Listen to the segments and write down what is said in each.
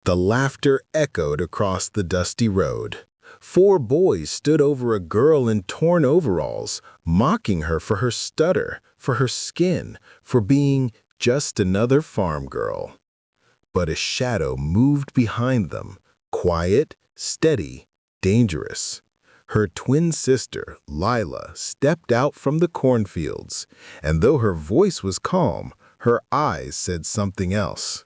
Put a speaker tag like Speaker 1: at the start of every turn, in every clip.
Speaker 1: The laughter echoed across the dusty road. 4 boys stood over a girl in torn overalls, mocking her for her stutter, for her skin, for being just another farm girl. But a shadow moved behind them, quiet, steady, dangerous. Her twin sister, Lila, stepped out from the cornfields, and though her voice was calm, her eyes said something else.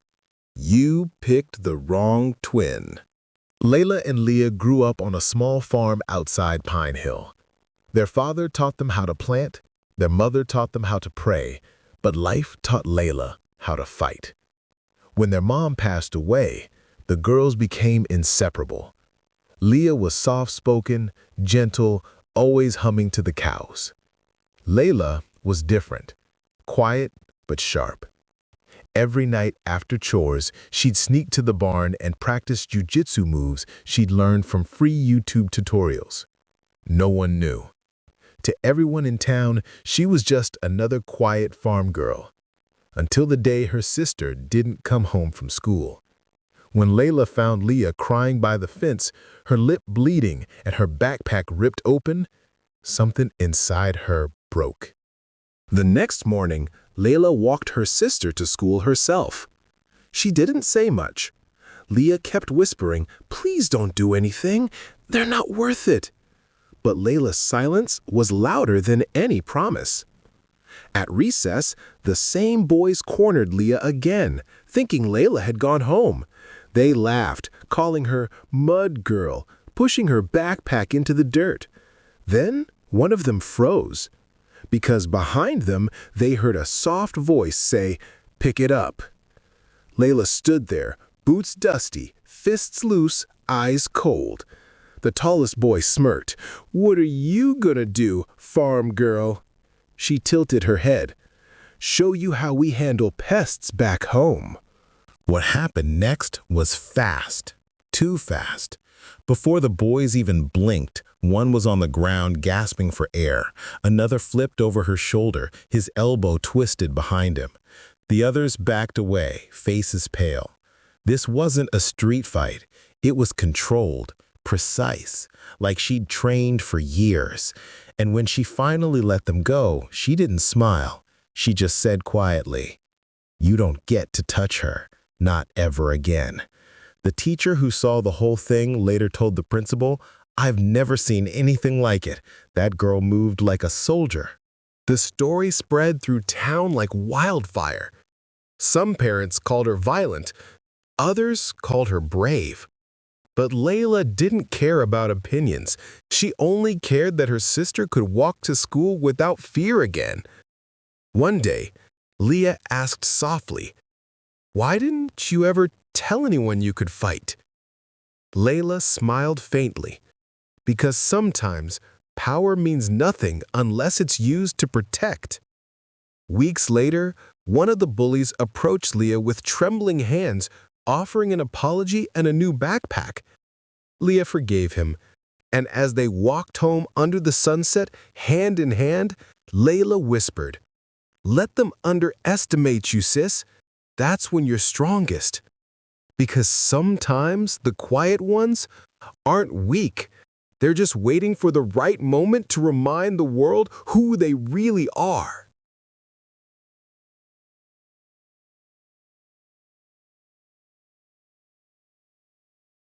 Speaker 1: You picked the wrong twin.
Speaker 2: Layla and Leah grew up on a small farm outside Pine Hill. Their father taught them how to plant, their mother taught them how to pray, but life taught Layla how to fight. When their mom passed away, the girls became inseparable. Leah was soft-spoken, gentle, always humming to the cows. Layla was different, quiet but sharp. Every night after chores, she'd sneak to the barn and practice jujitsu moves she'd learned from free YouTube tutorials. No one knew. To everyone in town, she was just another quiet farm girl. Until the day her sister didn't come home from school. When Layla found Leah crying by the fence, her lip bleeding and her backpack ripped open, something inside her broke. The next morning, Layla walked her sister to school herself. She didn't say much. Leah kept whispering, "Please don't do anything. They're not worth it." But Layla's silence was louder than any promise. At recess, the same boys cornered Leah again, thinking Layla had gone home. They laughed, calling her Mud Girl, pushing her backpack into the dirt. Then one of them froze, because behind them they heard a soft voice say, "Pick it up." Layla stood there, boots dusty, fists loose, eyes cold. The tallest boy smirked. "What are you gonna do, farm girl?" She tilted her head. "Show you how we handle pests back home." What happened next was fast, too fast. Before the boys even blinked, one was on the ground gasping for air. Another flipped over her shoulder, his elbow twisted behind him. The others backed away, faces pale. This wasn't a street fight. It was controlled, precise, like she'd trained for years. And when she finally let them go, she didn't smile. She just said quietly, "You don't get to touch her, not ever again." The teacher who saw the whole thing later told the principal, "I've never seen anything like it. That girl moved like a soldier." The story spread through town like wildfire. Some parents called her violent, others called her brave. But Layla didn't care about opinions. She only cared that her sister could walk to school without fear again. One day, Leah asked softly, "Why didn't you ever tell anyone you could fight?" Layla smiled faintly, because sometimes power means nothing unless it's used to protect. Weeks later, one of the bullies approached Leah with trembling hands, offering an apology and a new backpack. Leah forgave him, and as they walked home under the sunset, hand in hand, Layla whispered, "Let them underestimate you, sis. That's when you're strongest." Because sometimes the quiet ones aren't weak. They're just waiting for the right moment to remind the world who they really are.